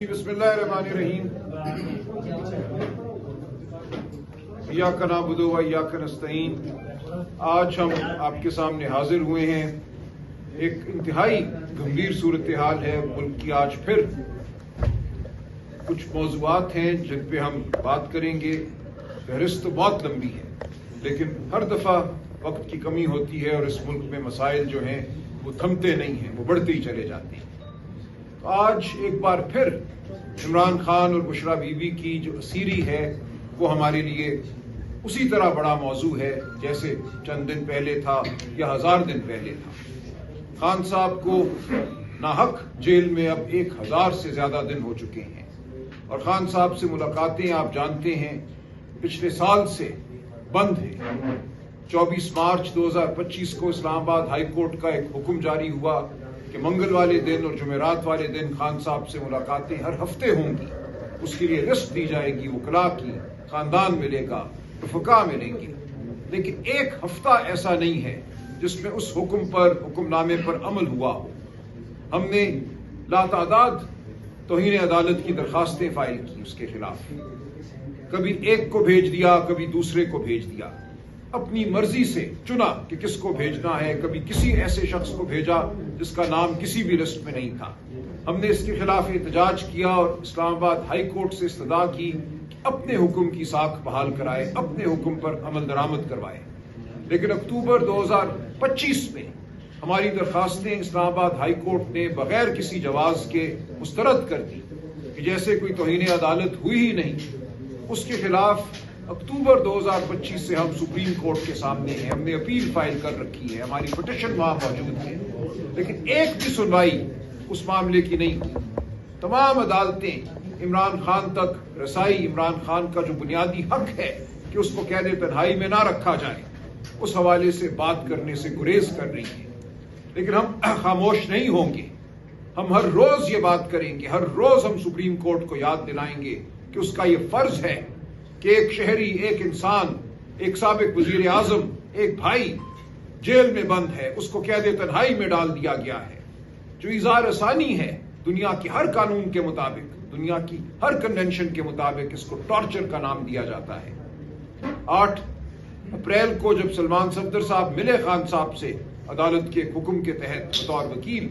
بسم اللہ الرحمن الرحیم ایاک نعبد و ایاک نستعین۔ آج ہم آپ کے سامنے حاضر ہوئے ہیں۔ ایک انتہائی گمبھیر صورتحال ہے ملک کی۔ آج پھر کچھ موضوعات ہیں جن پہ ہم بات کریں گے۔ فہرست بہت لمبی ہے، لیکن ہر دفعہ وقت کی کمی ہوتی ہے اور اس ملک میں مسائل جو ہیں وہ تھمتے نہیں ہیں، وہ بڑھتے ہی چلے جاتے ہیں۔ تو آج ایک بار پھر عمران خان اور بشریٰ بی بی کی جو اسیری ہے وہ ہمارے لیے اسی طرح بڑا موضوع ہے جیسے چند دن پہلے تھا یا 1000 دن پہلے تھا۔ خان صاحب کو ناحق جیل میں اب 1000 سے زیادہ دن ہو چکے ہیں، اور خان صاحب سے ملاقاتیں آپ جانتے ہیں پچھلے سال سے بند ہیں۔ 24 مارچ 2025 کو اسلام آباد ہائی کورٹ کا ایک حکم جاری ہوا کہ منگل والے دن اور جمعرات والے دن خان صاحب سے ملاقاتیں ہر ہفتے ہوں گی۔ اس کے لیے لسٹ دی جائے گی، وکلاء کی، خاندان ملے گا، رفقا ملیں گے، لیکن ایک ہفتہ ایسا نہیں ہے جس میں اس حکم نامے پر عمل ہوا ہو۔ ہم نے لاتعداد توہین عدالت کی درخواستیں فائل کی اس کے خلاف، کبھی ایک کو بھیج دیا، کبھی دوسرے کو بھیج دیا، اپنی مرضی سے چنا کہ کس کو بھیجنا ہے۔ کبھی کسی ایسے شخص کو بھیجا جس کا نام کسی بھی لسٹ میں نہیں تھا۔ ہم نے اس کے خلاف احتجاج کیا اور اسلام آباد ہائی کورٹ سے استدعا کی کہ اپنے حکم کی ساکھ بحال کرائے، اپنے حکم پر عمل درآمد کروائے۔ لیکن اکتوبر 2025 میں ہماری درخواستیں اسلام آباد ہائی کورٹ نے بغیر کسی جواز کے مسترد کر دی کہ جیسے کوئی توہین عدالت ہوئی ہی نہیں۔ اس کے خلاف اکتوبر 2025 سے ہم سپریم کورٹ کے سامنے ہیں، ہم نے اپیل فائل کر رکھی ہے، ہماری پٹیشن وہاں موجود ہے، لیکن ایک بھی سنوائی اس معاملے کی نہیں کی۔ تمام عدالتیں عمران خان تک رسائی، عمران خان کا جو بنیادی حق ہے کہ اس کو قید تنہائی میں نہ رکھا جائے، اس حوالے سے بات کرنے سے گریز کر رہی ہے۔ لیکن ہم خاموش نہیں ہوں گے، ہم ہر روز یہ بات کریں گے، ہر روز ہم سپریم کورٹ کو یاد دلائیں گے کہ اس کا یہ فرض ہے کہ ایک شہری، ایک انسان، ایک سابق وزیر اعظم، ایک بھائی جیل میں بند ہے، اس کو قید تنہائی میں ڈال دیا گیا ہے، جو اظہار ثانی ہے دنیا کے ہر قانون کے مطابق، دنیا کی ہر کنونشن کے مطابق اس کو ٹارچر کا نام دیا جاتا ہے۔ 8 اپریل کو جب سلمان صفدر صاحب ملے خان صاحب سے عدالت کے حکم کے تحت بطور وکیل،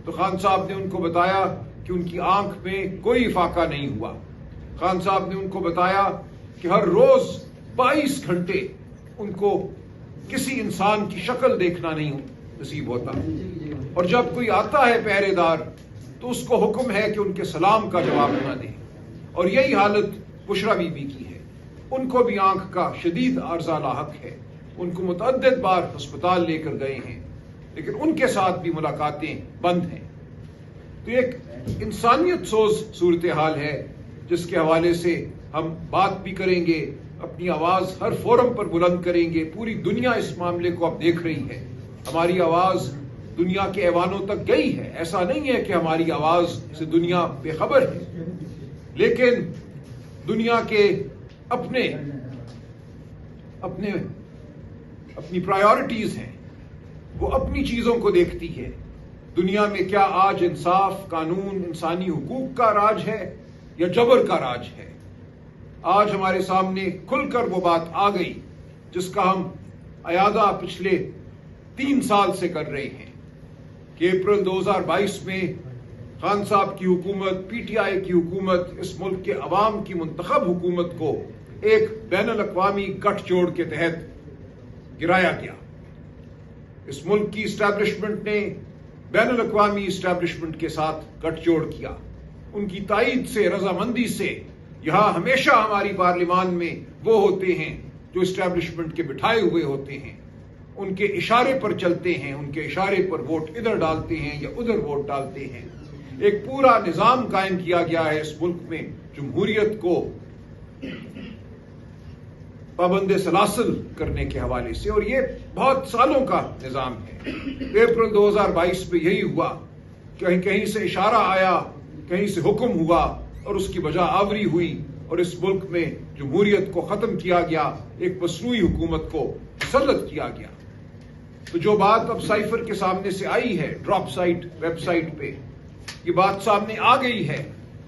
تو خان صاحب نے ان کو بتایا کہ ان کی آنکھ میں کوئی فاقہ نہیں ہوا۔ خان صاحب نے ان کو بتایا کہ ہر روز 22 گھنٹے ان کو کسی انسان کی شکل دیکھنا نہیں نصیب ہوتا، اور جب کوئی آتا ہے پہرے دار تو اس کو حکم ہے کہ ان کے سلام کا جواب نہ دے۔ اور یہی حالت بشریٰ بی بی کی ہے، ان کو بھی آنکھ کا شدید عارضہ لاحق ہے، ان کو متعدد بار ہسپتال لے کر گئے ہیں، لیکن ان کے ساتھ بھی ملاقاتیں بند ہیں۔ تو ایک انسانیت سوز صورتحال ہے جس کے حوالے سے ہم بات بھی کریں گے، اپنی آواز ہر فورم پر بلند کریں گے۔ پوری دنیا اس معاملے کو اب دیکھ رہی ہے، ہماری آواز دنیا کے ایوانوں تک گئی ہے۔ ایسا نہیں ہے کہ ہماری آواز سے دنیا بے خبر ہے، لیکن دنیا کے اپنی پرائیورٹیز ہیں، وہ اپنی چیزوں کو دیکھتی ہے۔ دنیا میں کیا آج انصاف، قانون، انسانی حقوق کا راج ہے یا جبر کا راج ہے؟ آج ہمارے سامنے کھل کر وہ بات آ گئی جس کا ہم اعادہ پچھلے 3 سال سے کر رہے ہیں کہ اپریل 2022 میں خان صاحب کی حکومت، پی ٹی آئی کی حکومت، اس ملک کے عوام کی منتخب حکومت کو ایک بین الاقوامی گٹھ جوڑ کے تحت گرایا گیا۔ اس ملک کی اسٹیبلشمنٹ نے بین الاقوامی اسٹیبلشمنٹ کے ساتھ گٹھ جوڑ کیا۔ ان کی تائید سے، رضامندی سے یہاں ہمیشہ ہماری پارلیمان میں وہ ہوتے ہیں جو اسٹیبلشمنٹ کے بٹھائے ہوئے ہوتے ہیں، ان کے اشارے پر چلتے ہیں، ان کے اشارے پر ووٹ ادھر ڈالتے ہیں یا ادھر ووٹ ڈالتے ہیں۔ ایک پورا نظام قائم کیا گیا ہے اس ملک میں جمہوریت کو پابند سلاسل کرنے کے حوالے سے، اور یہ بہت سالوں کا نظام ہے۔ اپریل 2022 میں یہی ہوا، کہیں سے اشارہ آیا، کہیں سے حکم ہوا، اور اس کی بجا آوری ہوئی، اور اس ملک میں جمہوریت کو ختم کیا گیا، ایک مصنوعی حکومت کو مسلط کیا گیا۔ تو جو بات اب سائفر کے سامنے سے آئی ہے، ڈراپ سائٹ ویب سائٹ پہ یہ بات سامنے آ گئی ہے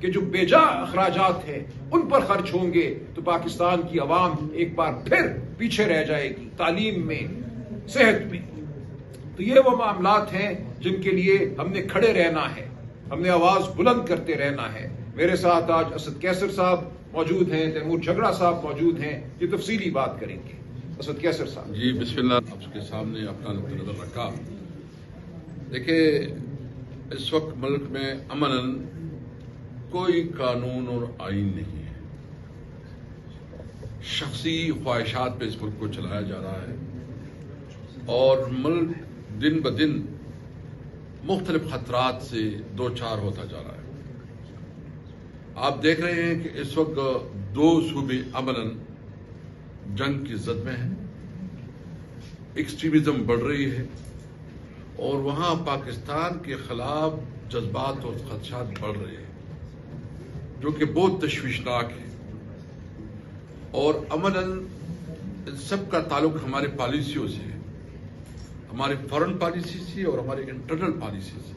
کہ جو بیجا اخراجات ہیں ان پر خرچ ہوں گے تو پاکستان کی عوام ایک بار پھر پیچھے رہ جائے گی، تعلیم میں، صحت میں۔ تو یہ وہ معاملات ہیں جن کے لیے ہم نے کھڑے رہنا ہے، ہم نے آواز بلند کرتے رہنا ہے۔ میرے ساتھ آج اسد کیسر صاحب موجود ہیں، تیمور جھگڑا صاحب موجود ہیں، یہ تفصیلی بات کریں گے۔ اسد کیسر صاحب جی بسم اللہ۔ آپ کے سامنے اپنا نقطہ نظر رکھا۔ دیکھیے، اس وقت ملک میں امن کوئی قانون اور آئین نہیں ہے، شخصی خواہشات پہ اس ملک کو چلایا جا رہا ہے اور ملک دن بدن مختلف خطرات سے دوچار ہوتا جا رہا ہے۔ آپ دیکھ رہے ہیں کہ اس وقت دو صوبے امن جنگ کی زد میں ہیں، ایکسٹریمزم بڑھ رہی ہے اور وہاں پاکستان کے خلاف جذبات اور خدشات بڑھ رہے ہیں، جو کہ بہت تشویشناک ہے۔ اور امن سب کا تعلق ہمارے پالیسیوں سے ہے، ہمارے فارن پالیسی سے اور ہمارے انٹرنل پالیسی سے،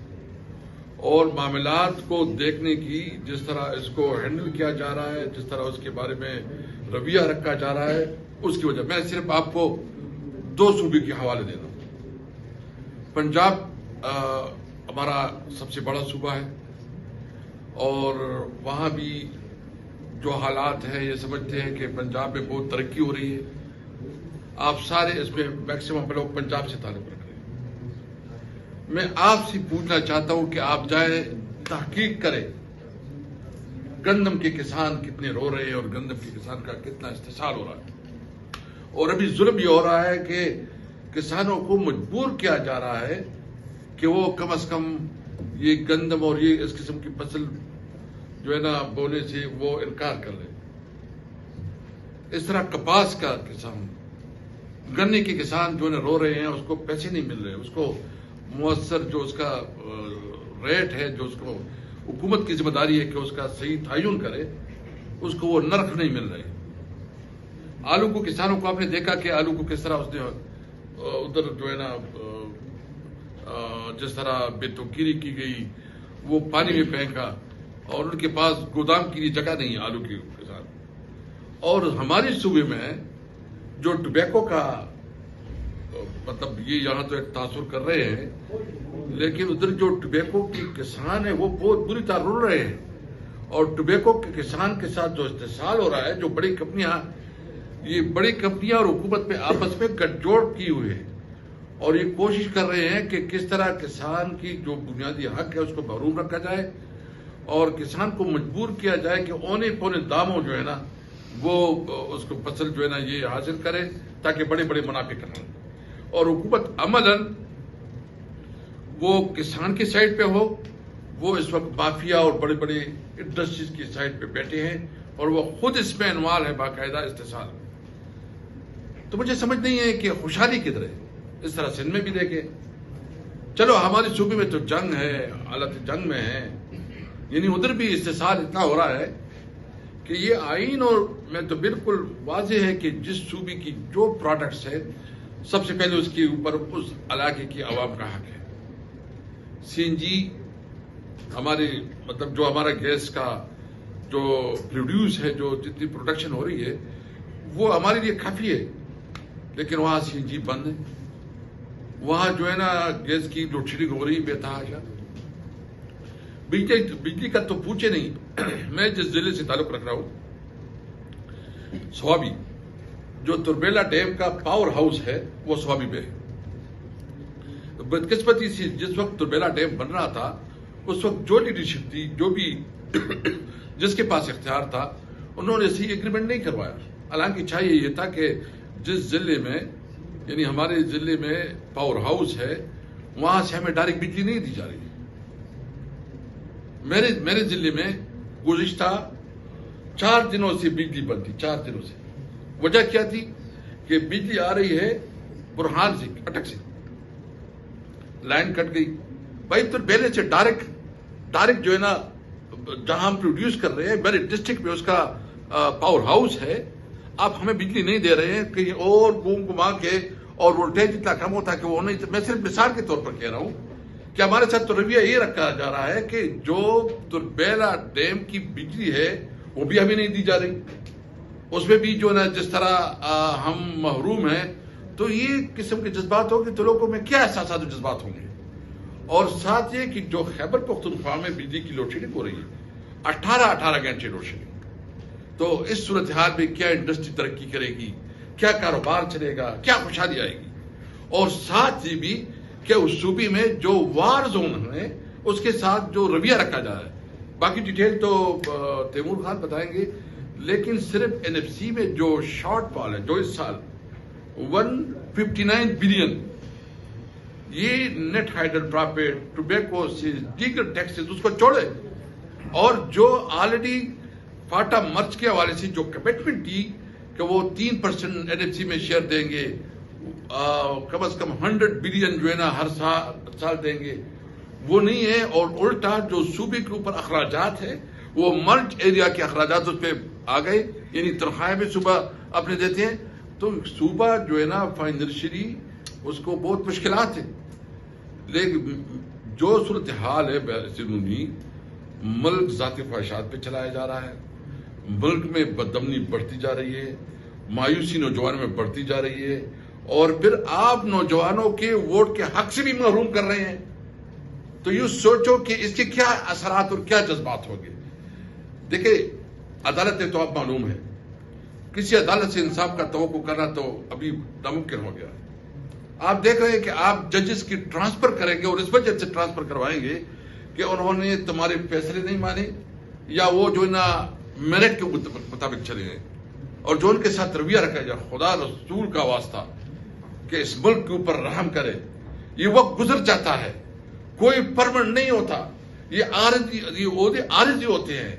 اور معاملات کو دیکھنے کی جس طرح اس کو ہینڈل کیا جا رہا ہے، جس طرح اس کے بارے میں رویہ رکھا جا رہا ہے، اس کی وجہ میں صرف آپ کو دو صوبے کے حوالے دے رہا ہوں۔ پنجاب ہمارا سب سے بڑا صوبہ ہے اور وہاں بھی جو حالات ہیں یہ سمجھتے ہیں کہ پنجاب میں بہت ترقی ہو رہی ہے۔ آپ سارے اس میں میکسیمم لوگ پنجاب سے تعلق رکھ رہے ہیں۔ میں آپ سے پوچھنا چاہتا ہوں کہ آپ جائیں تحقیق کریں گندم کے کسان کتنے رو رہے ہیں اور گندم کے کسان کا کتنا استحصال ہو رہا ہے، اور ابھی ظلم یہ ہو رہا ہے کہ کسانوں کو مجبور کیا جا رہا ہے کہ وہ کم از کم یہ گندم اور یہ اس قسم کی فصل جو ہے نا بونے سے وہ انکار کر رہے ہیں۔ اس طرح کپاس کا کسان، گنے کے کسان جو رو رہے ہیں، اس کو پیسے نہیں مل رہے، اس کو مؤثر جو اس کا ریٹ ہے، جو اس کو حکومت کی ذمہ داری ہے کہ اس کا صحیح تعین کرے، اس کو وہ نرخ نہیں مل رہے۔ آلو کو کسانوں کو آپ نے دیکھا کہ آلو کو کس طرح اس نے ادھر جو ہے نا جس طرح بے توقیری کی گئی، وہ پانی میں پھینکا اور ان کے پاس گودام کے لیے جگہ نہیں ہے آلو کے کسان۔ اور ہمارے صوبے میں جو ٹوبیکو کا مطلب یہ یہاں تو ایک تاثر کر رہے ہیں، لیکن ادھر جو ٹوبیکو کے کسان ہیں وہ بہت بری طرح رول رہے ہیں، اور ٹوبیکو کے کسان کے ساتھ جو استحصال ہو رہا ہے، جو بڑی کمپنیاں، یہ بڑی کمپنیاں اور حکومت میں آپس میں گٹھ جوڑ کی ہوئے ہیں اور یہ کوشش کر رہے ہیں کہ کس طرح کسان کی جو بنیادی حق ہے اس کو محروم رکھا جائے اور کسان کو مجبور کیا جائے کہ اونے پونے داموں جو ہے نا وہ اس کو فصل جو ہے نا یہ حاصل کرے تاکہ بڑے بڑے منافع کریں۔ اور حکومت عملاً وہ کسان کی سائڈ پہ ہو، وہ اس وقت مافیا اور بڑے بڑے انڈسٹریز کی سائڈ پہ بیٹھے ہیں اور وہ خود اس میں انوالو ہے باقاعدہ استحصال۔ تو مجھے سمجھ نہیں ہے کہ خوشحالی کدھر ہے۔ اس طرح سندھ میں بھی دیکھیں، چلو ہمارے صوبے میں تو جنگ ہے، حالت جنگ میں ہے، یعنی ادھر بھی استحصال اتنا ہو رہا ہے کہ یہ آئین اور میں تو بالکل واضح ہے کہ جس صوبے کی جو پروڈکٹس ہے سب سے پہلے اس کے اوپر اس علاقے کی عوام کا حق ہے۔ سی این جی ہمارے مطلب جو ہمارا گیس کا جو پروڈیوس ہے، جو جتنی پروڈکشن ہو رہی ہے وہ ہمارے لیے کافی ہے، لیکن وہاں سی این جی بند ہے، وہاں جو ہے نا گیس کی لوڈ شیڈنگ ہو رہی ہے بے تحاشا۔ بجلی کا تو پوچھے نہیں۔ میں جس ضلع سے تعلق رکھ رہا ہوں، سوابی، جو تربیلا ڈیم کا پاور ہاؤس ہے وہ سوابی میں ہے۔ بدقسمتی سے جس وقت تربیلا ڈیم بن رہا تھا اس وقت جو لیڈرشپ تھی، جو بھی جس کے پاس اختیار تھا، انہوں نے صحیح ایگریمنٹ نہیں کروایا۔ حالانکہ چاہیے یہ تھا کہ جس ضلع میں یعنی ہمارے ضلع میں پاور ہاؤس ہے وہاں سے ہمیں ڈائریکٹ بجلی نہیں دی جا رہی۔ میرے ضلع میں گزشتہ 4 دنوں سے بجلی بند تھی، 4 دنوں سے۔ وجہ کیا تھی کہ بجلی آ رہی ہے برہان سے، اٹک سے، لائن کٹ گئی۔ بھائی تو پہلے سے ڈائریکٹ جو ہے نا جہاں ہم پروڈیوس کر رہے ہیں میرے ڈسٹرکٹ میں اس کا پاور ہاؤس ہے، آپ ہمیں بجلی نہیں دے رہے ہیں، کہیں اور گھوم گھما کے اور وولٹیج اتنا کم ہوتا ہے کہ وہ نہیں۔ میں صرف مثال کے طور پر کہہ رہا ہوں کہ ہمارے ساتھ تو رویہ یہ رکھا جا رہا ہے کہ جو تربیلا ڈیم کی بجلی ہے وہ بھی ہمیں نہیں دی جا رہی، اس میں بھی جو نا جس طرح ہم محروم ہیں، تو یہ قسم کے جذبات ہوں گے تو لوگوں میں کیا احساسات و جذبات ہوں گے. اور ساتھ یہ کہ جو خیبر پختونخوا میں بجلی کی لوڈ شیڈنگ ہو رہی ہے 18 گھنٹے لوڈ شیڈنگ، تو اس صورتحال میں کیا انڈسٹری ترقی کرے گی، کیا کاروبار چلے گا، کیا خوشحالی آئے گی. اور ساتھ یہ بھی کہ اس صوبے میں جو وار زون ہے اس کے ساتھ جو رویہ رکھا جا رہا ہے، باقی ڈیٹیل تو تیمور خان بتائیں گے. لیکن صرف NFC میں جو شارٹ فال ہے جو اس سال 159 بلین، یہ نیٹ ہائیڈل پرافٹ، ٹوبیکو سے دیگر ٹیکسز اس کو چھوڑے، اور جو آلریڈی فاٹا مرچ کے حوالے سے جو کمٹمنٹ تھی کہ وہ 3% NFC میں شیئر دیں گے، کم از کم 100 بلین جو ہے نا ہر سال دیں گے، وہ نہیں ہے. اور الٹا جو صوبے کے اوپر اخراجات ہے وہ مرچ ایریا کے اخراجات اس پہ آ گئے، یعنی تنخواہیں بھی صوبہ اپنے دیتے ہیں. تو صوبہ جو ہے نا فائنینشلی اس کو بہت مشکلات ہیں. لیکن جو صورتحال ہے بیرونی ملک ذاتی خواہشات پہ چلایا جا رہا ہے، ملک میں بدامنی بڑھتی جا رہی ہے، مایوسی نوجوانوں میں بڑھتی جا رہی ہے، اور پھر آپ نوجوانوں کے ووٹ کے حق سے بھی محروم کر رہے ہیں. تو یہ سوچو کہ اس کے کیا اثرات اور کیا جذبات ہوں گے. دیکھیں عدالت تو آپ معلوم ہے، کسی عدالت سے انصاف کا توقع کرنا تو ابھی ناممکن ہو گیا. آپ دیکھ رہے ہیں کہ آپ ججز کی ٹرانسفر کریں گے اور اس وجہ سے ٹرانسفر کروائیں گے کہ انہوں نے تمہارے فیصلے نہیں مانے، یا وہ جو نا میرٹ کے مطابق چلے گئے، اور جو ان کے ساتھ رویہ رکھا جائے. خدا رسول کا واسطہ کہ اس ملک کے اوپر رحم کرے. یہ وقت گزر جاتا ہے، کوئی پرمنٹ نہیں ہوتا، یہ عارضی ہوتے ہیں.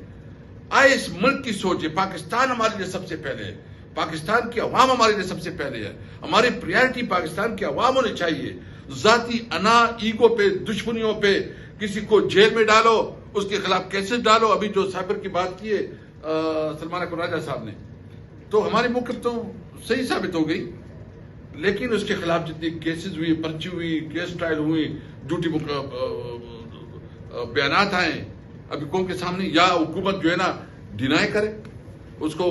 آئے اس ملک کی سوچے، پاکستان ہمارے لیے سب سے پہلے ہے، پاکستان کی عوام ہمارے لیے سب سے پہلے ہے. ہماری پریارٹی پاکستان کی عوام ہونی چاہیے. ذاتی انا ایگو پہ، دشمنیوں پہ کسی کو جیل میں ڈالو، اس کے خلاف کیسز ڈالو. ابھی جو سائبر کی بات کی ہے سلمان اکبر راجہ صاحب نے، تو ہماری موقف تو صحیح ثابت ہو گئی. لیکن اس کے خلاف جتنی کیسز ہوئی، پرچی ہوئی، کیس ٹرائل ہوئی، جھوٹی بیانات آئے ابھی قوم کے سامنے، یا حکومت جو ہے نا ڈینائی کرے، اس کو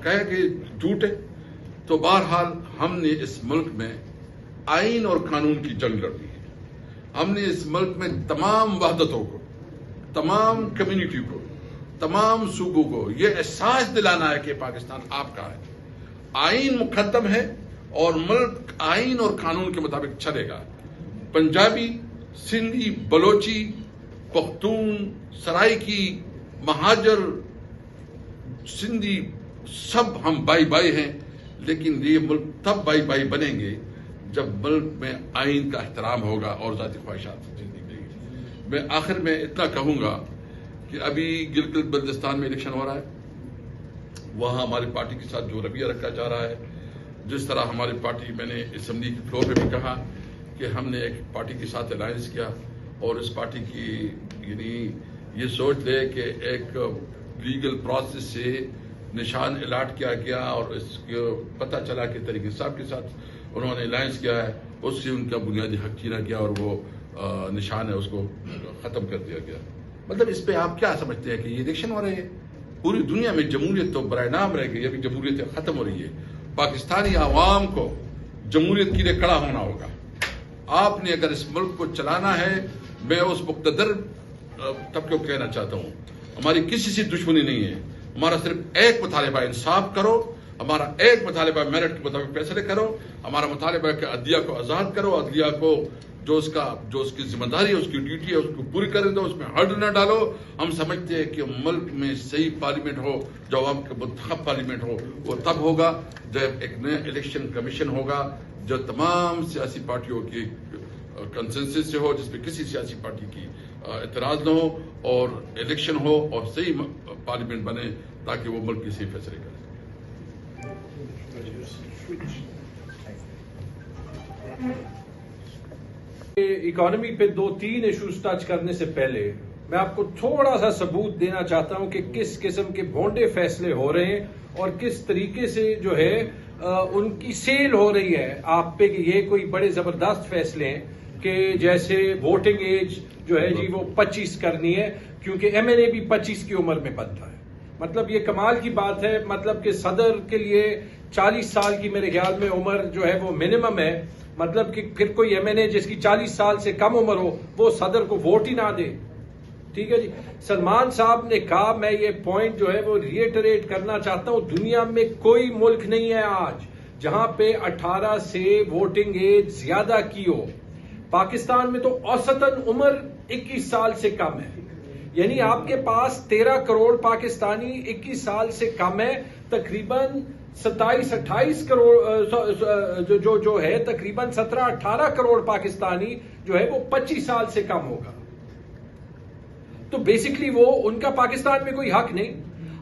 کہے کہ جھوٹ ہے. تو بہرحال ہم نے اس ملک میں آئین اور قانون کی جنگ لڑی ہے. ہم نے اس ملک میں تمام وحدتوں کو، تمام کمیونٹی کو، تمام صوبوں کو یہ احساس دلانا ہے کہ پاکستان آپ کا ہے، آئین مقدم ہے اور ملک آئین اور قانون کے مطابق چلے گا. پنجابی، سندھی، بلوچی، پختون، سرائکی، مہاجر، سندھی، سب ہم بھائی بھائی ہیں. لیکن یہ ملک تب بھائی بھائی بنیں گے جب ملک میں آئین کا احترام ہوگا اور ذاتی خواہشات کی زندگی. میں آخر میں اتنا کہوں گا کہ ابھی گلگت بلتستان میں الیکشن ہو رہا ہے، وہاں ہماری پارٹی کے ساتھ جو رویہ رکھا جا رہا ہے، جس طرح ہماری پارٹی، میں نے اسمبلی کے فلور پہ بھی کہا کہ ہم نے ایک پارٹی کے ساتھ الائنس کیا، اور اس پارٹی کی یعنی یہ سوچ لے کہ ایک لیگل پروسیس سے نشان الاٹ کیا گیا، اور اس کو پتہ چلا کہ طریقے صاحب کے ساتھ انہوں نے الائنس کیا ہے، اس سے ان کا بنیادی حق چھینا گیا اور وہ نشان ہے اس کو ختم کر دیا گیا. مطلب اس پہ آپ کیا سمجھتے ہیں کہ یہ الیکشن ہو رہے ہیں؟ پوری دنیا میں جمہوریت تو برائے نام رہ گئی، ابھی جمہوریت ختم ہو رہی ہے. پاکستانی عوام کو جمہوریت کے لیے کھڑا ہونا ہوگا. آپ نے اگر اس ملک کو چلانا ہے، میں اس مقتدر طبقے کو کہنا چاہتا ہوں، ہماری کسی سے دشمنی نہیں ہے. ہمارا صرف ایک مطالبہ، انصاف کرو. ہمارا ایک مطالبہ، میرٹ کے مطابق فیصلے کرو. ہمارا مطالبہ ہے کہ عدلیہ کو آزاد کرو، عدلیہ کو جو اس کی ذمہ داری ہے، اس کی ڈیوٹی ہے، اس کو پوری کرنے دو، اس میں حرج نہ ڈالو. ہم سمجھتے ہیں کہ ملک میں صحیح پارلیمنٹ ہو، جو عوام کا منتخب پارلیمنٹ ہو، وہ تب ہوگا جب ایک نیا الیکشن کمیشن ہوگا جو تمام سیاسی پارٹیوں کی کنسنسس سے ہو، جس پہ کسی سیاسی پارٹی کی اعتراض نہ ہو، اور الیکشن ہو اور صحیح پارلیمنٹ بنے تاکہ وہ ملک کی صحیح فیصلے کرے. اکانومی پہ 2-3 ایشوز ٹچ کرنے سے پہلے میں آپ کو تھوڑا سا ثبوت دینا چاہتا ہوں کہ کس قسم کے بھونڈے فیصلے ہو رہے ہیں اور کس طریقے سے جو ہے ان کی سیل ہو رہی ہے آپ پہ کہ یہ کوئی بڑے زبردست فیصلے ہیں. کہ جیسے ووٹنگ ایج جو ہے جی وہ 25 کرنی ہے، کیونکہ ایم این اے بھی 25 کی عمر میں بنتا ہے. مطلب یہ کمال کی بات ہے، مطلب کہ صدر کے لیے 40 سال کی میرے خیال میں عمر جو ہے وہ منیمم ہے. مطلب کہ پھر کوئی ایم این اے جس کی 40 سال سے کم عمر ہو وہ صدر کو ووٹ ہی نہ دے. ٹھیک ہے جی. سلمان صاحب نے کہا، میں یہ پوائنٹ جو ہے وہ ریٹریٹ کرنا چاہتا ہوں، دنیا میں کوئی ملک نہیں ہے آج جہاں پہ 18 سے ووٹنگ ایج زیادہ کی ہو. پاکستان میں تو اوسطاً عمر 21 سال سے کم ہے. یعنی آپ کے پاس 13 کروڑ پاکستانی 21 سال سے کم ہے. تقریباً 27-28 کروڑ جو ہے تقریباً 17-18 کروڑ پاکستانی جو ہے وہ 25 سال سے کم ہوگا. تو بیسکلی وہ ان کا پاکستان میں کوئی حق نہیں.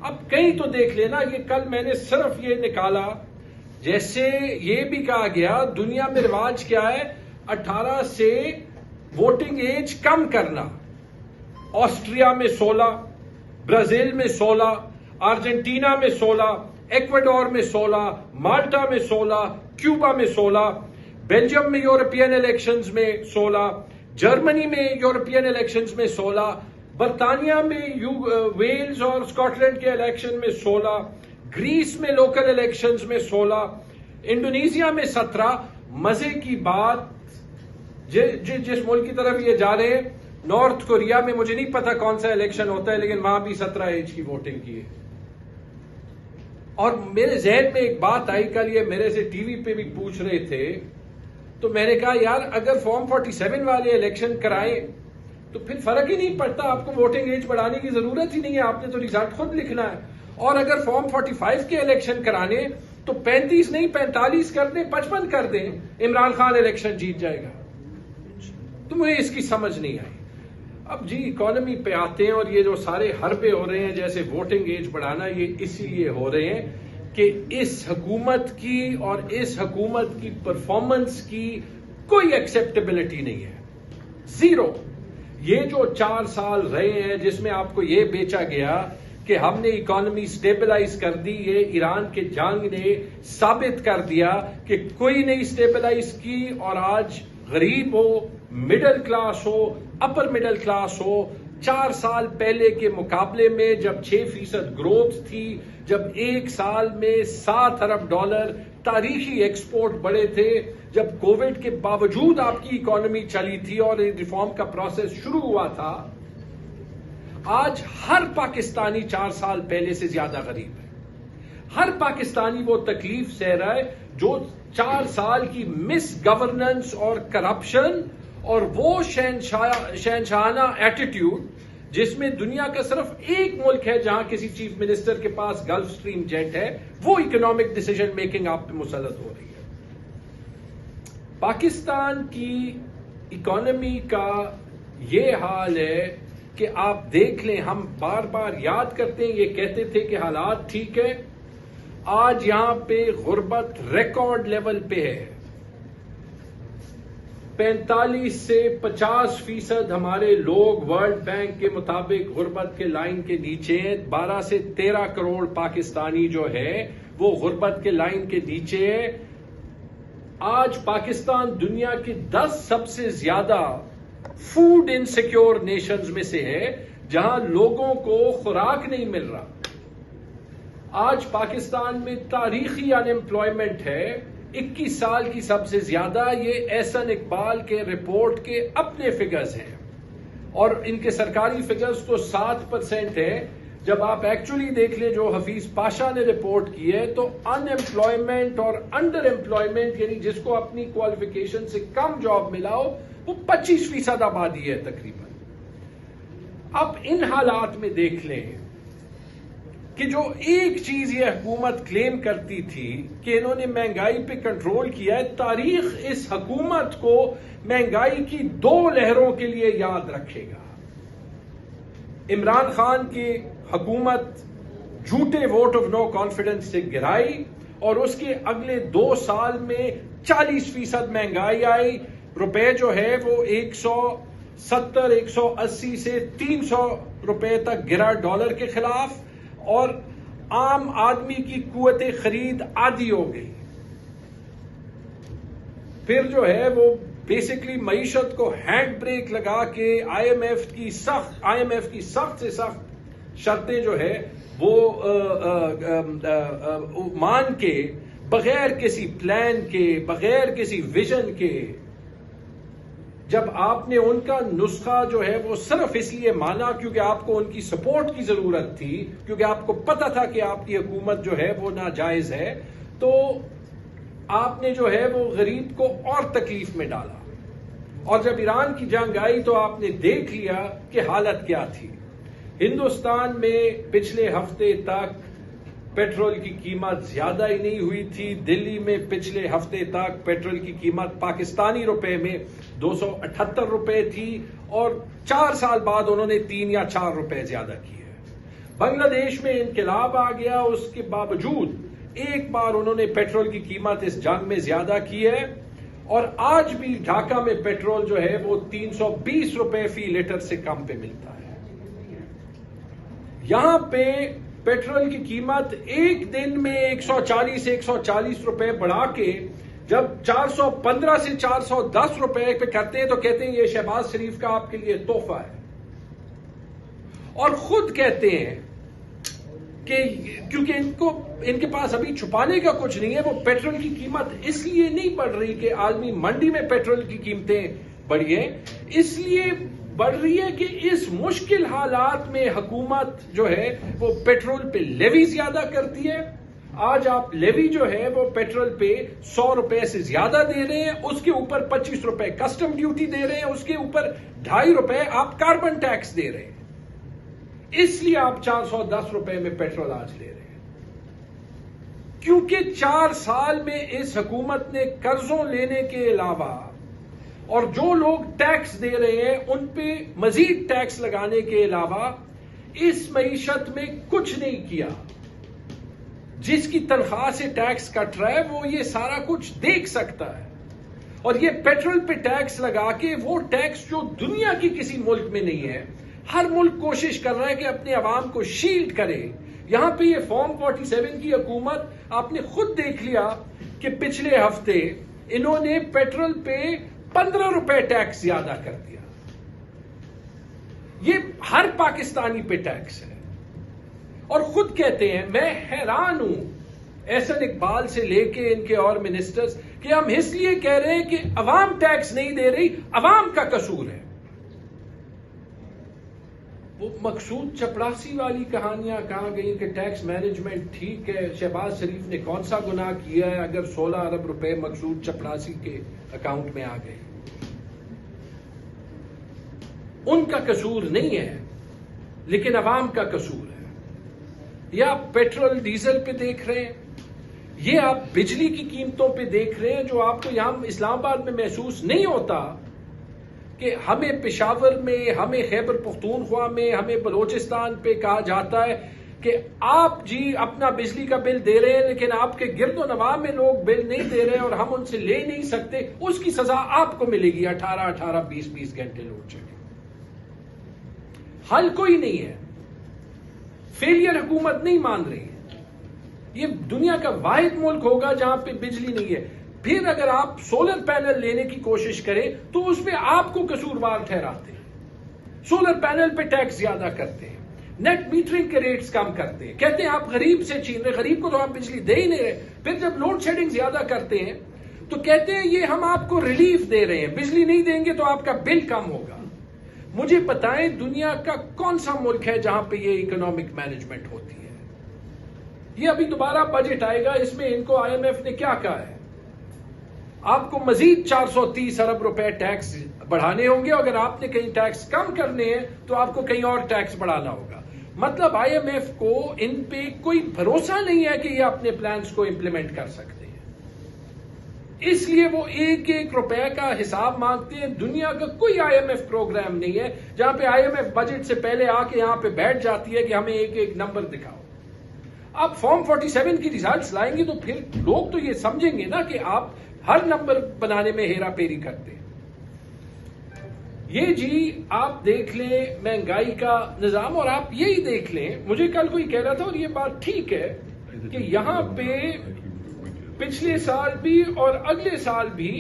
اب کہیں تو دیکھ لینا، یہ کل میں نے صرف یہ نکالا، جیسے یہ بھی کہا گیا دنیا میں رواج کیا ہے 18 سے ووٹنگ ایج کم کرنا. آسٹریا میں 16، برازیل میں 16، ارجنٹینا میں 16، ایکواڈور میں 16، مالٹا میں 16، کیوبا میں 16، بیلجیم میں یورپین الیکشنز میں 16، جرمنی میں یورپین الیکشنز میں 16، برطانیہ میں ویلز اور اسکاٹ لینڈ کے الیکشن میں 16، گریس میں لوکل الیکشنز میں 16، انڈونیشیا میں 17۔ مزے کی بات، جس ملک کی طرف یہ جا رہے ہیں، نارتھ کوریا میں مجھے نہیں پتا کون سا الیکشن ہوتا ہے، لیکن وہاں بھی 17 ایج کی ووٹنگ کی ہے۔ اور میرے ذہن میں ایک بات آئی، کل یہ میرے سے ٹی وی پہ بھی پوچھ رہے تھے، تو میں نے کہا یار اگر فارم 47 والے الیکشن کرائیں تو پھر فرق ہی نہیں پڑتا، آپ کو ووٹنگ ایج بڑھانے کی ضرورت ہی نہیں ہے، آپ نے تو ریزلٹ خود لکھنا ہے۔ اور اگر فارم 45 کے الیکشن کرانے تو 35 نہیں 45 کر دیں، 55 کر دیں، عمران خان الیکشن جیت جائے گا۔ تو مجھے اس کی سمجھ نہیں آئی۔ اب جی اکانومی پہ آتے ہیں، اور یہ جو سارے حربے ہو رہے ہیں جیسے ووٹنگ ایج بڑھانا، یہ اسی لیے ہو رہے ہیں کہ اس حکومت کی اور اس حکومت کی پرفارمنس کی کوئی ایکسیپٹیبلٹی نہیں ہے، زیرو۔ یہ جو 4 سال رہے ہیں جس میں آپ کو یہ بیچا گیا کہ ہم نے اکانومی سٹیبلائز کر دی، یہ ایران کے جنگ نے ثابت کر دیا کہ کوئی نہیں سٹیبلائز کی، اور آج غریب ہو، مڈل کلاس ہو، اپر مڈل کلاس ہو، 4 سال پہلے کے مقابلے میں جب 6% گروتھ تھی، جب ایک سال میں $7 ارب تاریخی ایکسپورٹ بڑھے تھے، جب کووڈ کے باوجود آپ کی اکانومی چلی تھی اور ریفارم کا پروسیس شروع ہوا تھا، آج ہر پاکستانی 4 سال پہلے سے زیادہ غریب ہے۔ ہر پاکستانی وہ تکلیف سہ رہا ہے جو 4 سال کی مس گورننس اور کرپشن اور وہ شہنشاہانہ ایٹیٹیوڈ جس میں دنیا کا صرف ایک ملک ہے جہاں کسی چیف منسٹر کے پاس گلف سٹریم جیٹ ہے، وہ اکنامک ڈیسیژن میکنگ آپ پہ مسلط ہو رہی ہے۔ پاکستان کی اکانومی کا یہ حال ہے کہ آپ دیکھ لیں، ہم بار بار یاد کرتے ہیں، یہ کہتے تھے کہ حالات ٹھیک ہے، آج یہاں پہ غربت ریکارڈ لیول پہ ہے۔ 45 سے 50% ہمارے لوگ ورلڈ بینک کے مطابق غربت کے لائن کے نیچے ہیں۔ 12 سے 13 کروڑ پاکستانی جو ہے وہ غربت کے لائن کے نیچے ہے۔ آج پاکستان دنیا کی 10 سب سے زیادہ فوڈ انسیکیور نیشنز میں سے ہے، جہاں لوگوں کو خوراک نہیں مل رہا۔ آج پاکستان میں تاریخی ان ایمپلائمنٹ ہے، 21 سال کی سب سے زیادہ۔ یہ احسن اقبال کے رپورٹ کے اپنے فگرز ہیں، اور ان کے سرکاری فگرز تو 7% ہے۔ جب آپ ایکچولی دیکھ لیں جو حفیظ پاشا نے رپورٹ کی ہے، تو ان ایمپلائمنٹ اور انڈر ایمپلائمنٹ، یعنی جس کو اپنی کوالیفیکیشن سے کم جاب ملا ہو، وہ 25% آبادی ہے تقریباً۔ اب ان حالات میں دیکھ لیں کہ جو ایک چیز یہ حکومت کلیم کرتی تھی کہ انہوں نے مہنگائی پہ کنٹرول کیا ہے، تاریخ اس حکومت کو مہنگائی کی 2 لہروں کے لیے یاد رکھے گا۔ عمران خان کی حکومت جھوٹے ووٹ آف نو کانفیڈنس سے گرائی، اور اس کے اگلے 2 سال میں 40% مہنگائی آئی، روپے جو ہے وہ 170 180 سے 300 روپے تک گرا ڈالر کے خلاف، اور عام آدمی کی قوت خرید آدھی ہو گئی۔ پھر جو ہے وہ بیسکلی معیشت کو ہینڈ بریک لگا کے آئی ایم ایف کی سخت سے سخت شرطیں جو ہے وہ مان کے، بغیر کسی پلان کے، بغیر کسی ویژن کے، جب آپ نے ان کا نسخہ جو ہے وہ صرف اس لیے مانا کیونکہ آپ کو ان کی سپورٹ کی ضرورت تھی، کیونکہ آپ کو پتا تھا کہ آپ کی حکومت جو ہے وہ ناجائز ہے، تو آپ نے جو ہے وہ غریب کو اور تکلیف میں ڈالا. اور جب ایران کی جنگ آئی تو آپ نے دیکھ لیا کہ حالت کیا تھی. ہندوستان میں پچھلے ہفتے تک پیٹرول کی قیمت زیادہ ہی نہیں ہوئی تھی. دلی میں پچھلے ہفتے تک پیٹرول کی قیمت پاکستانی روپے میں 278 روپے تھی، اور 4 سال بعد انہوں نے 3 یا 4 روپے زیادہ کی ہے. بنگلہ دیش میں انقلاب آ گیا، اس کے باوجود ایک بار انہوں نے پیٹرول کی قیمت اس جنگ میں زیادہ کی ہے، اور آج بھی ڈھاکہ میں پیٹرول جو ہے وہ 320 روپے فی لیٹر سے کم پہ ملتا ہے. یہاں پہ پیٹرول کی قیمت ایک دن میں 140 روپے بڑھا کے جب 415 سے 410 روپے پہ کرتے ہیں تو کہتے ہیں یہ شہباز شریف کا آپ کے لیے تحفہ ہے. اور خود کہتے ہیں کہ کیونکہ ان کے پاس ابھی چھپانے کا کچھ نہیں ہے، وہ پیٹرول کی قیمت اس لیے نہیں بڑھ رہی کہ عالمی منڈی میں پیٹرول کی قیمتیں بڑھی ہیں، اس لیے بڑھ رہی ہے کہ اس مشکل حالات میں حکومت جو ہے وہ پیٹرول پہ لیوی زیادہ کرتی ہے. آج آپ لیوی جو ہے وہ پیٹرول پہ 100 روپے سے زیادہ دے رہے ہیں، اس کے اوپر 25 روپے کسٹم ڈیوٹی دے رہے ہیں، اس کے اوپر 2.5 روپے آپ کاربن ٹیکس دے رہے ہیں. اس لیے آپ 410 روپے میں پیٹرول آج لے رہے ہیں، کیونکہ 4 سال میں اس حکومت نے قرضوں لینے کے علاوہ اور جو لوگ ٹیکس دے رہے ہیں ان پہ مزید ٹیکس لگانے کے علاوہ اس معیشت میں کچھ نہیں کیا. جس کی تنخواہ سے ٹیکس کٹ رہا ہے وہ یہ سارا کچھ دیکھ سکتا ہے، اور یہ پیٹرول پہ ٹیکس لگا کے وہ ٹیکس جو دنیا کی کسی ملک میں نہیں ہے، ہر ملک کوشش کر رہا ہے کہ اپنے عوام کو شیلڈ کرے. یہاں پہ یہ فارم 47 کی حکومت آپ نے خود دیکھ لیا کہ پچھلے ہفتے انہوں نے پیٹرول پہ 15 روپے ٹیکس زیادہ کر دیا. یہ ہر پاکستانی پہ ٹیکس ہے، اور خود کہتے ہیں، میں حیران ہوں احسن اقبال سے لے کے ان کے اور منسٹرز، کہ ہم اس لیے کہہ رہے ہیں کہ عوام ٹیکس نہیں دے رہی، عوام کا قصور ہے. وہ مقصود چپڑاسی والی کہانیاں کہاں گئی کہ ٹیکس مینجمنٹ ٹھیک ہے، شہباز شریف نے کون سا گناہ کیا ہے اگر 16 ارب روپے مقصود چپڑاسی کے اکاؤنٹ میں آ گئے. ان کا قصور نہیں ہے لیکن عوام کا قصور ہے. یہ آپ پیٹرول ڈیزل پہ دیکھ رہے ہیں، یہ آپ بجلی کی قیمتوں پہ دیکھ رہے ہیں، جو آپ کو یہاں اسلام آباد میں محسوس نہیں ہوتا کہ ہمیں پشاور میں، ہمیں خیبر پختونخوا میں، ہمیں بلوچستان پہ کہا جاتا ہے کہ آپ جی اپنا بجلی کا بل دے رہے ہیں لیکن آپ کے گرد و نواح میں لوگ بل نہیں دے رہے اور ہم ان سے لے نہیں سکتے، اس کی سزا آپ کو ملے گی 18 20 گھنٹے لوڈ شیڈنگ. حل کوئی نہیں ہے، فیلئر حکومت نہیں مان رہی ہے. یہ دنیا کا واحد ملک ہوگا جہاں پہ بجلی نہیں ہے. پھر اگر آپ سولر پینل لینے کی کوشش کریں تو اس پہ آپ کو قصوروار ٹھہراتے ہیں، سولر پینل پہ ٹیکس زیادہ کرتے ہیں، نیٹ میٹرنگ کے ریٹس کم کرتے ہیں، کہتے ہیں آپ غریب سے چھین رہے، غریب کو تو آپ بجلی دے ہی نہیں رہے. پھر جب لوڈ شیڈنگ زیادہ کرتے ہیں تو کہتے ہیں یہ ہم آپ کو ریلیف دے رہے ہیں، بجلی نہیں دیں گے تو آپ کا بل کم ہوگا. مجھے بتائیں دنیا کا کون سا ملک ہے جہاں پہ یہ اکنامک مینجمنٹ ہوتی ہے؟ یہ ابھی دوبارہ بجٹ آئے گا، اس میں ان کو آئی ایم ایف نے کیا کہا ہے؟ آپ کو مزید 430 ارب روپے ٹیکس بڑھانے ہوں گے، اگر آپ نے کہیں ٹیکس کم کرنے ہیں تو آپ کو کہیں اور ٹیکس بڑھانا ہوگا. مطلب آئی ایم ایف کو ان پہ کوئی بھروسہ نہیں ہے کہ یہ اپنے پلانز کو امپلیمنٹ کر سکتے ہیں، اس لیے وہ ایک روپے کا حساب مانگتے ہیں. دنیا کا کوئی آئی ایم ایف پروگرام نہیں ہے جہاں پہ آئی ایم ایف بجٹ سے پہلے آ کے یہاں پہ بیٹھ جاتی ہے کہ ہمیں ایک نمبر دکھاؤ. آپ فارم 47 کی ریزلٹس لائیں گے تو پھر لوگ تو یہ سمجھیں گے نا کہ آپ ہر نمبر بنانے میں ہیرا پھیری کرتے ہیں. یہ جی آپ دیکھ لیں مہنگائی کا نظام، اور آپ یہی دیکھ لیں، مجھے کل کوئی کہہ رہا تھا اور یہ بات ٹھیک ہے کہ یہاں پہ پچھلے سال بھی اور اگلے سال بھی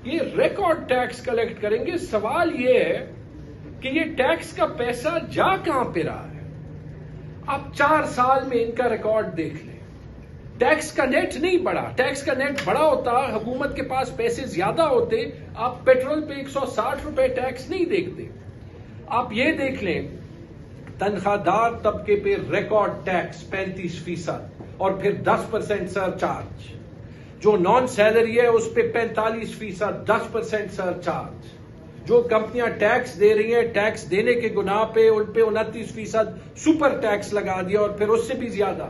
یہ ریکارڈ ٹیکس کلیکٹ کریں گے. سوال یہ ہے کہ یہ ٹیکس کا پیسہ جا کہاں پہ رہا ہے؟ آپ 4 سال میں ان کا ریکارڈ دیکھ لیں. ٹیکس کا نیٹ نہیں بڑھا. ٹیکس کا نیٹ بڑا ہوتا، حکومت کے پاس پیسے زیادہ ہوتے، آپ پیٹرول پہ 160 روپے ٹیکس نہیں دیکھتے. آپ یہ دیکھ لیں تنخواہ دار طبقے پہ ریکارڈ ٹیکس 35% اور پھر 10% سر چارج. جو نان سیلری ہے اس پہ 45%، 10% سر چارج. جو کمپنیاں ٹیکس دے رہی ہیں، ٹیکس دینے کے گناہ پہ ان پہ 29% سپر ٹیکس لگا دیا اور پھر اس سے بھی زیادہ.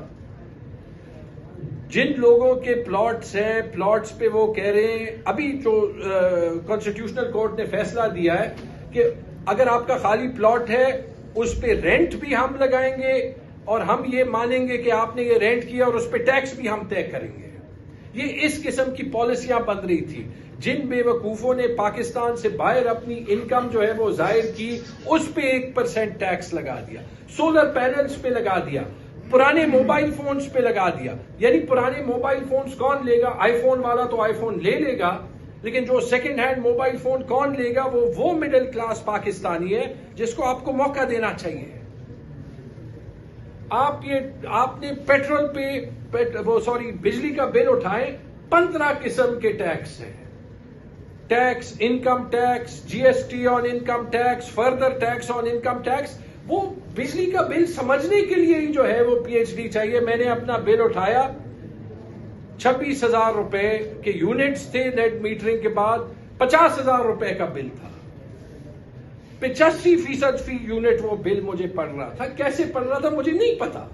جن لوگوں کے پلاٹس ہیں، پلاٹس پہ وہ کہہ رہے ہیں، ابھی جو کانسٹیٹیوشنل کورٹ نے فیصلہ دیا ہے کہ اگر آپ کا خالی پلاٹ ہے اس پہ رینٹ بھی ہم لگائیں گے اور ہم یہ مانیں گے کہ آپ نے یہ رینٹ کیا اور اس پہ ٹیکس بھی ہم طے کریں گے. یہ اس قسم کی پالیسیاں بن رہی تھی. جن بے وقوفوں نے پاکستان سے باہر اپنی انکم جو ہے وہ ظاہر کی، اس پہ 1% ٹیکس لگا دیا، سولر پینلز پہ لگا دیا، پرانے موبائل فونز پہ لگا دیا. یعنی پرانے موبائل فونز کون لے گا؟ آئی فون والا تو آئی فون لے گا، لیکن جو سیکنڈ ہینڈ موبائل فون کون لے گا؟ وہ مڈل کلاس پاکستانی ہے جس کو آپ کو موقع دینا چاہیے. آپ نے پیٹرول پہ بجلی کا بل اٹھائے، 15 قسم کے ٹیکس ہیں. Tax, income tax, G S T on income tax, further tax on income tax. وہ بجلی کا بل سمجھنے کے لیے ہی جو ہے وہ پی ایچ ڈی چاہیے. میں نے اپنا بل اٹھایا، 26,000 روپے کے یونٹس تھے نیٹ میٹرنگ کے بعد، 50,000 روپے کا بل تھا. 85% فی یونٹ وہ بل مجھے پڑ رہا تھا. کیسے پڑ رہا تھا مجھے نہیں پتا.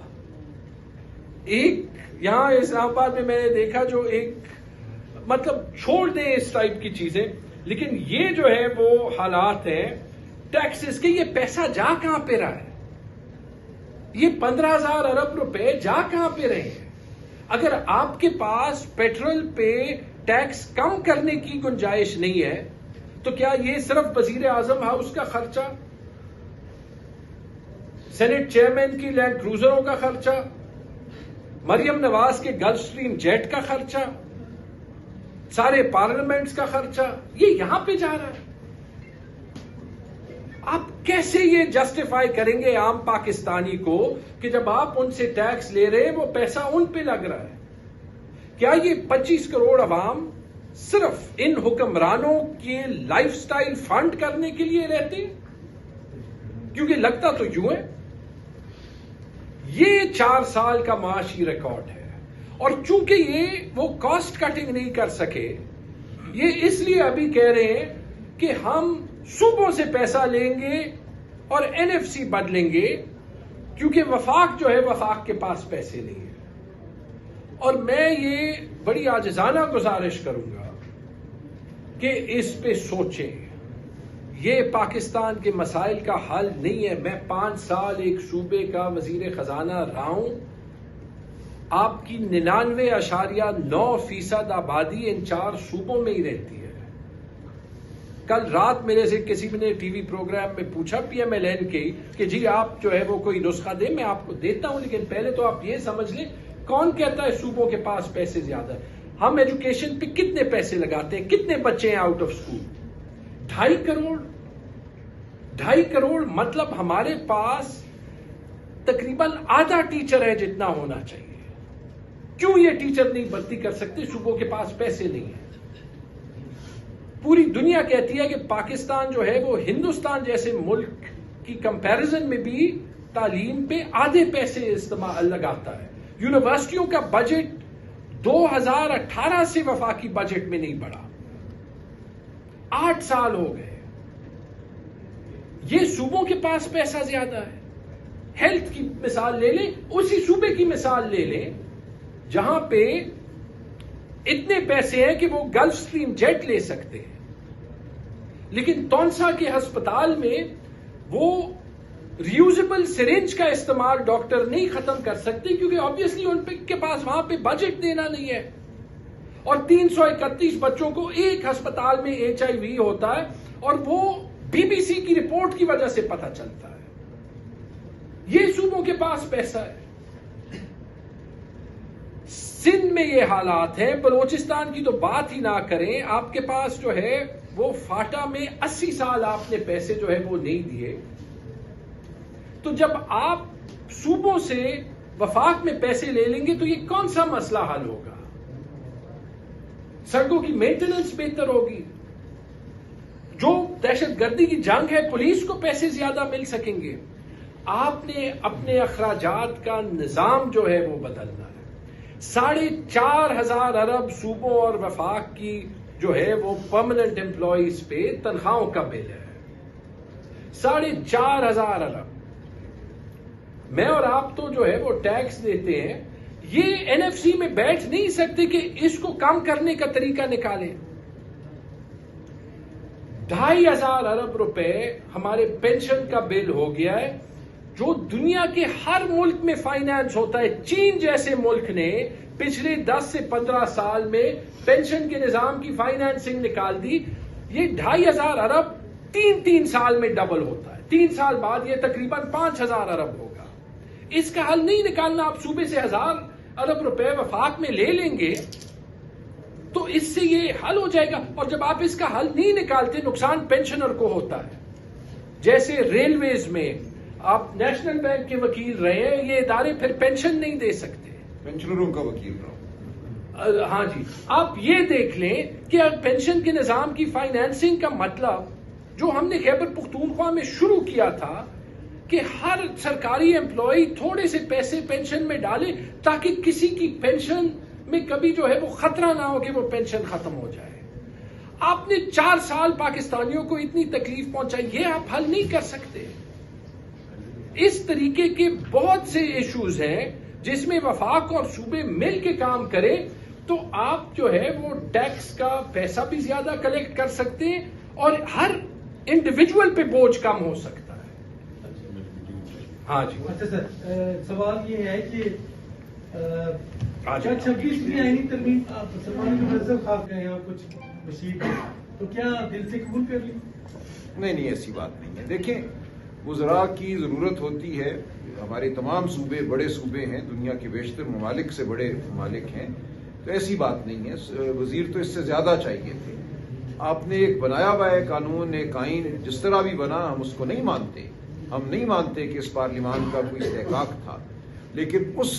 ایک یہاں اسلام آباد میں نے دیکھا جو ایک مطلب چھوڑ دیں اس ٹائپ کی چیزیں، لیکن یہ جو ہے وہ حالات ہیں ٹیکسز کے. یہ پیسہ جا کہاں پہ رہا ہے؟ یہ 15,000 ارب روپے جا کہاں پہ رہے ہیں؟ اگر آپ کے پاس پیٹرول پہ ٹیکس کم کرنے کی گنجائش نہیں ہے تو کیا یہ صرف وزیر اعظم ہاؤس کا خرچہ، سینٹ چیئرمین کی لینڈ کروزروں کا خرچہ، مریم نواز کے گلف سٹریم جیٹ کا خرچہ، سارے پارلیمنٹس کا خرچہ یہ یہاں پہ جا رہا ہے؟ آپ کیسے یہ جسٹیفائی کریں گے عام پاکستانی کو کہ جب آپ ان سے ٹیکس لے رہے ہیں وہ پیسہ ان پہ لگ رہا ہے؟ کیا یہ 25 کروڑ عوام صرف ان حکمرانوں کے لائف سٹائل فنڈ کرنے کے لیے رہتے ہیں؟ کیونکہ لگتا تو یوں ہے. یہ 4 سال کا معاشی ریکارڈ ہے، اور چونکہ یہ وہ کاسٹ کٹنگ نہیں کر سکے، یہ اس لیے ابھی کہہ رہے ہیں کہ ہم صوبوں سے پیسہ لیں گے اور این ایف سی بدلیں گے، کیونکہ وفاق جو ہے وفاق کے پاس پیسے نہیں ہے. اور میں یہ بڑی عاجزانہ گزارش کروں گا کہ اس پہ سوچیں. یہ پاکستان کے مسائل کا حل نہیں ہے. میں 5 سال ایک صوبے کا وزیر خزانہ رہا ہوں. آپ کی 99.9% آبادی ان 4 صوبوں میں ہی رہتی ہے. کل رات میرے سے کسی نے ٹی وی پروگرام میں پوچھا پی ایم ایل این کے کہ جی آپ جو ہے وہ کوئی نسخہ دیں، میں آپ کو دیتا ہوں، لیکن پہلے تو آپ یہ سمجھ لیں کون کہتا ہے صوبوں کے پاس پیسے زیادہ ہے. ہم ایجوکیشن پہ کتنے پیسے لگاتے ہیں؟ کتنے بچے ہیں آؤٹ آف اسکول؟ 2.5 کروڑ. مطلب ہمارے پاس تقریباً آدھا ٹیچر ہے جتنا ہونا چاہیے. کیوں یہ ٹیچر نہیں بھرتی کر سکتے؟ صوبوں کے پاس پیسے نہیں ہیں. پوری دنیا کہتی ہے کہ پاکستان جو ہے وہ ہندوستان جیسے ملک کی کمپیرزن میں بھی تعلیم پہ آدھے پیسے استعمال لگاتا ہے. یونیورسٹیوں کا بجٹ 2018 سے وفاقی بجٹ میں نہیں بڑھا. 8 سال ہو گئے. یہ صوبوں کے پاس پیسہ زیادہ ہے. ہیلتھ کی مثال لے لیں، اسی صوبے کی مثال لے لیں جہاں پہ اتنے پیسے ہیں کہ وہ گلف سٹریم جیٹ لے سکتے ہیں، لیکن تونسا کے ہسپتال میں وہ ریوزیبل سرنج کا استعمال ڈاکٹر نہیں ختم کر سکتے کیونکہ آبویسلی ان کے پاس وہاں پہ بجٹ دینا نہیں ہے. اور 331 بچوں کو ایک ہسپتال میں HIV ہوتا ہے اور وہ BBC کی رپورٹ کی وجہ سے پتہ چلتا ہے. یہ صوبوں کے پاس پیسہ ہے. سندھ میں یہ حالات ہیں، بلوچستان کی تو بات ہی نہ کریں. آپ کے پاس جو ہے وہ فاٹا میں 80 سال آپ نے پیسے جو ہے وہ نہیں دیے. تو جب آپ صوبوں سے وفاق میں پیسے لے لیں گے تو یہ کون سا مسئلہ حل ہوگا؟ سڑکوں کی مینٹیننس بہتر ہوگی، جو دہشت گردی کی جنگ ہے پولیس کو پیسے زیادہ مل سکیں گے. آپ نے اپنے اخراجات کا نظام جو ہے وہ بدلنا ہے. 4,500 ارب صوبوں اور وفاق کی جو ہے وہ پرماننٹ امپلائیز پہ تنخواہوں کا بل ہے. 4,500 ارب. میں اور آپ تو جو ہے وہ ٹیکس دیتے ہیں. یہ این ایف سی میں بیٹھ نہیں سکتے کہ اس کو کم کرنے کا طریقہ نکالیں. 2,500 ارب روپے ہمارے پینشن کا بل ہو گیا ہے، جو دنیا کے ہر ملک میں فائنانس ہوتا ہے. چین جیسے ملک نے پچھلے 10 سے 15 سال میں پینشن کے نظام کی فائنانسنگ نکال دی. یہ 2,500 ارب 3 سال میں ڈبل ہوتا ہے. 3 سال بعد یہ تقریباً 5,000 ارب ہوگا. اس کا حل نہیں نکالنا. آپ صوبے سے 1,000 ارب روپے وفاق میں لے لیں گے تو اس سے یہ حل ہو جائے گا. اور جب آپ اس کا حل نہیں نکالتے، نقصان پینشنر کو ہوتا ہے. جیسے ریلویز میں آپ نیشنل بینک کے وکیل رہے ہیں، یہ ادارے پھر پینشن نہیں دے سکتے. پینشنروں کا وکیل رہا. ہاں جی، آپ یہ دیکھ لیں کہ پینشن کے نظام کی فائنانسنگ کا مطلب جو ہم نے خیبر پختونخوا میں شروع کیا تھا کہ ہر سرکاری امپلائی تھوڑے سے پیسے پینشن میں ڈالے تاکہ کسی کی پینشن میں کبھی جو ہے وہ خطرہ نہ ہو کہ وہ پینشن ختم ہو جائے. آپ نے 4 سال پاکستانیوں کو اتنی تکلیف پہنچائی، یہ آپ حل نہیں کر سکتے. اس طریقے کے بہت سے ایشوز ہیں جس میں وفاق اور صوبے مل کے کام کریں تو آپ جو ہے وہ ٹیکس کا پیسہ بھی زیادہ کلیکٹ کر سکتے ہیں اور ہر انڈیویجول پہ بوجھ کم ہو سکتا ہے. ہاں جی. اچھا سر، سوال یہ ہے کہ کیا 26ویں آئینی ترمیم آپ مسلمان کے مذہب خاص گئے ہیں کچھ مشیر تو کیا دل سے قبول کر لی؟ نہیں، ایسی بات نہیں ہے. دیکھیں، وزراء کی ضرورت ہوتی ہے. ہمارے تمام صوبے بڑے صوبے ہیں، دنیا کے بیشتر ممالک سے بڑے ممالک ہیں، تو ایسی بات نہیں ہے. وزیر تو اس سے زیادہ چاہیے تھے. آپ نے ایک بنایا ہوا ہے قانون، ایک آئین، جس طرح بھی بنا ہم اس کو نہیں مانتے. ہم نہیں مانتے کہ اس پارلیمان کا کوئی استحقاق تھا، لیکن اس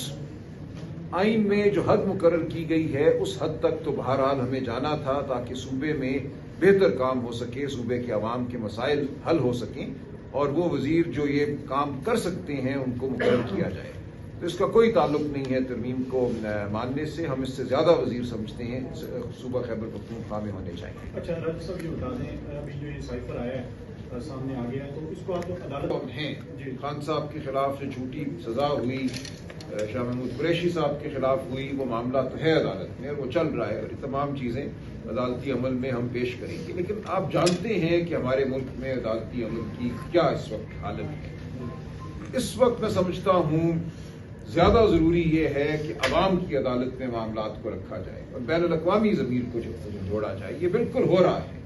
آئین میں جو حد مقرر کی گئی ہے اس حد تک تو بہرحال ہمیں جانا تھا تاکہ صوبے میں بہتر کام ہو سکے، صوبے کے عوام کے مسائل حل ہو سکیں اور وہ وزیر جو یہ کام کر سکتے ہیں ان کو مقرر کیا جائے. تو اس کا کوئی تعلق نہیں ہے ترمیم کو ماننے سے. ہم اس سے زیادہ وزیر سمجھتے ہیں صوبہ خیبر پختونخوا میں ہونے چاہیے. اچھا راجہ صاحب، یہ بتا دیں، ابھی جو یہ سائفر آیا ہے سامنے آ گیا ہے تو اس کو آپ عدالت ہیں خان صاحب کے خلاف جو جھوٹی سزا ہوئی، شاہ محمود قریشی صاحب کے خلاف ہوئی، وہ معاملہ تو ہے عدالت میں اور وہ چل رہا ہے اور یہ تمام چیزیں عدالتی عمل میں ہم پیش کریں گے. لیکن آپ جانتے ہیں کہ ہمارے ملک میں عدالتی عمل کی کیا اس وقت حالت ہے. اس وقت میں سمجھتا ہوں زیادہ ضروری یہ ہے کہ عوام کی عدالت میں معاملات کو رکھا جائے اور بین الاقوامی ضمیر کو جوڑا جائے. یہ بالکل ہو رہا ہے.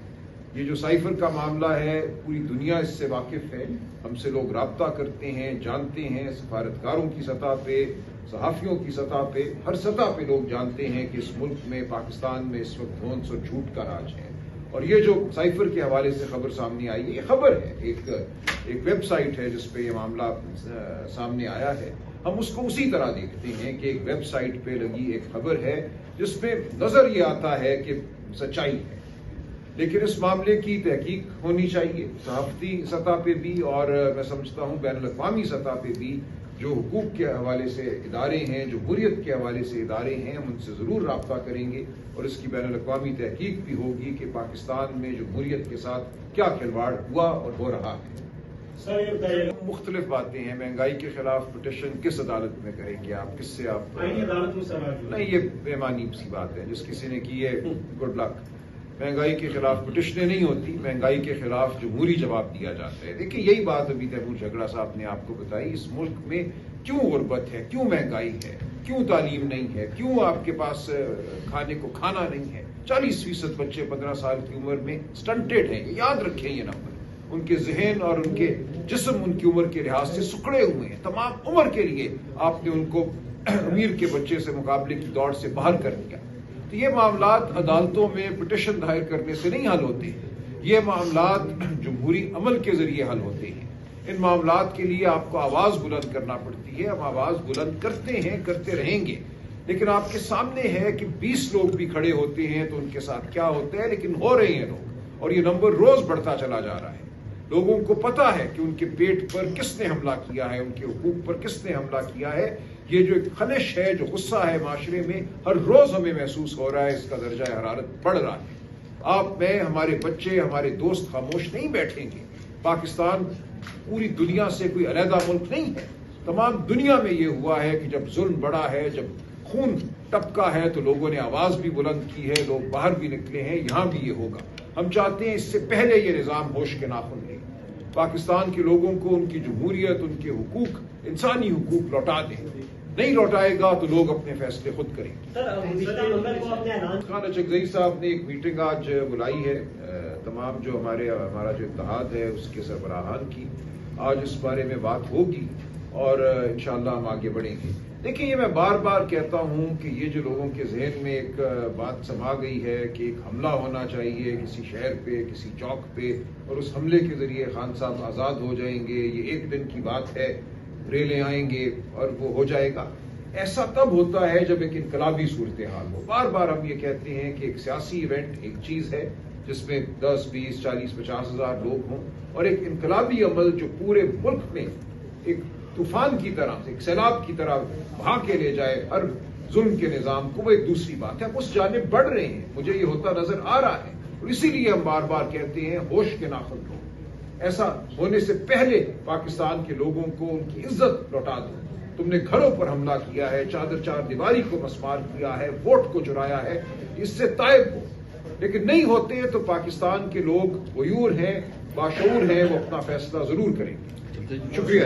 یہ جو سائفر کا معاملہ ہے پوری دنیا اس سے واقف ہے. ہم سے لوگ رابطہ کرتے ہیں، جانتے ہیں، سفارتکاروں کی سطح پہ، صحافیوں کی سطح پہ، ہر سطح پہ لوگ جانتے ہیں کہ اس ملک میں، پاکستان میں اس وقت دھونس اور جھوٹ کا راج ہے. اور یہ جو سائفر کے حوالے سے خبر سامنے آئی ہے، یہ خبر ہے، ایک ویب سائٹ ہے جس پہ یہ معاملہ سامنے آیا ہے. ہم اس کو اسی طرح دیکھتے ہیں کہ ایک ویب سائٹ پہ لگی ایک خبر ہے جس پہ نظر یہ آتا ہے کہ سچائی ہے. لیکن اس معاملے کی تحقیق ہونی چاہیے صحافتی سطح پہ بھی اور میں سمجھتا ہوں بین الاقوامی سطح پہ بھی. جو حقوق کے حوالے سے ادارے ہیں، جو حریت کے حوالے سے ادارے ہیں، ہم ان سے ضرور رابطہ کریں گے اور اس کی بین الاقوامی تحقیق بھی ہوگی کہ پاکستان میں جمہوریت کے ساتھ کیا کھلواڑ ہوا اور ہو رہا ہے. مختلف باتیں ہیں. مہنگائی کے خلاف پٹیشن کس عدالت میں کریں گے آپ؟ کس سے آپ؟ نہیں، یہ بےمانی سی بات ہے. جس کسی نے کی ہے گڈ لک. مہنگائی کے خلاف پٹیشنیں نہیں ہوتی، مہنگائی کے خلاف جمہوری جواب دیا جاتا ہے. دیکھیے یہی بات ابھی تیمور جھگڑا صاحب نے آپ کو بتائی. اس ملک میں کیوں غربت ہے، کیوں مہنگائی ہے، کیوں تعلیم نہیں ہے، کیوں آپ کے پاس کھانے کو کھانا نہیں ہے. 40% بچے 15 سال کی عمر میں سٹنٹڈ ہیں. یاد رکھیں یہ نمبر. ان کے ذہن اور ان کے جسم ان کی عمر کے لحاظ سے سکڑے ہوئے ہیں. تمام عمر کے لیے آپ نے ان کو امیر کے بچے سے مقابلے کی دوڑ سے باہر کر دیا. تو یہ معاملات عدالتوں میں پٹیشن دائر کرنے سے نہیں حل ہوتے. یہ معاملات جمہوری عمل کے ذریعے حل ہوتے ہیں. ان معاملات کے لیے آپ کو آواز بلند کرنا پڑتی ہے. ہم آواز بلند کرتے ہیں, کرتے رہیں گے. لیکن آپ کے سامنے ہے کہ 20 لوگ بھی کھڑے ہوتے ہیں تو ان کے ساتھ کیا ہوتا ہے. لیکن ہو رہے ہیں لوگ, اور یہ نمبر روز بڑھتا چلا جا رہا ہے. لوگوں کو پتا ہے کہ ان کے پیٹ پر کس نے حملہ کیا ہے, ان کے حقوق پر کس نے حملہ کیا ہے. یہ جو ایک خلش ہے, جو غصہ ہے معاشرے میں, ہر روز ہمیں محسوس ہو رہا ہے. اس کا درجہ حرارت بڑھ رہا ہے. آپ, میں, ہمارے بچے, ہمارے دوست خاموش نہیں بیٹھیں گے. پاکستان پوری دنیا سے کوئی علیحدہ ملک نہیں ہے. تمام دنیا میں یہ ہوا ہے کہ جب ظلم بڑا ہے, جب خون ٹپکا ہے, تو لوگوں نے آواز بھی بلند کی ہے, لوگ باہر بھی نکلے ہیں. یہاں بھی یہ ہوگا. ہم چاہتے ہیں اس سے پہلے یہ نظام ہوش کے ناخن لے, پاکستان کے لوگوں کو ان کی جمہوریت, ان کے حقوق, انسانی حقوق لوٹا دیں. نہیں لوٹائے گا تو لوگ اپنے فیصلے خود کریں گے. خان اچکزئی صاحب نے ایک میٹنگ آج بلائی ہے تمام جو ہمارا جو اتحاد ہے اس کے سربراہان کی. آج اس بارے میں بات ہوگی اور انشاءاللہ ہم آگے بڑھیں گے. دیکھیں, یہ میں بار بار کہتا ہوں کہ یہ جو لوگوں کے ذہن میں ایک بات سما گئی ہے کہ ایک حملہ ہونا چاہیے کسی شہر پہ, کسی چوک پہ, اور اس حملے کے ذریعے خان صاحب آزاد ہو جائیں گے, یہ ایک دن کی بات ہے, ریلیں آئیں گے اور وہ ہو جائے گا. ایسا تب ہوتا ہے جب ایک انقلابی صورتحال ہو. بار بار ہم یہ کہتے ہیں کہ ایک سیاسی ایونٹ ایک چیز ہے جس میں 10, 20, 40, 50 ہزار لوگ ہوں, اور ایک انقلابی عمل جو پورے ملک میں ایک طوفان کی طرح, ایک سیلاب کی طرح بہا کے لے جائے ہر ظلم کے نظام کو, وہ ایک دوسری بات ہے. اس جانب بڑھ رہے ہیں, مجھے یہ ہوتا نظر آ رہا ہے, اور اسی لیے ہم بار بار کہتے ہیں ہوش کے ناخن لو. ایسا ہونے سے پہلے پاکستان کے لوگوں کو ان کی عزت لوٹا دو. تم نے گھروں پر حملہ کیا ہے, چار دیواری کو مسمار کیا ہے, ووٹ کو چرایا ہے, اس سے تائب ہو. لیکن نہیں ہوتے تو پاکستان کے لوگ غیور ہیں, باشعور ہیں, وہ اپنا فیصلہ ضرور کریں گے. شکریہ.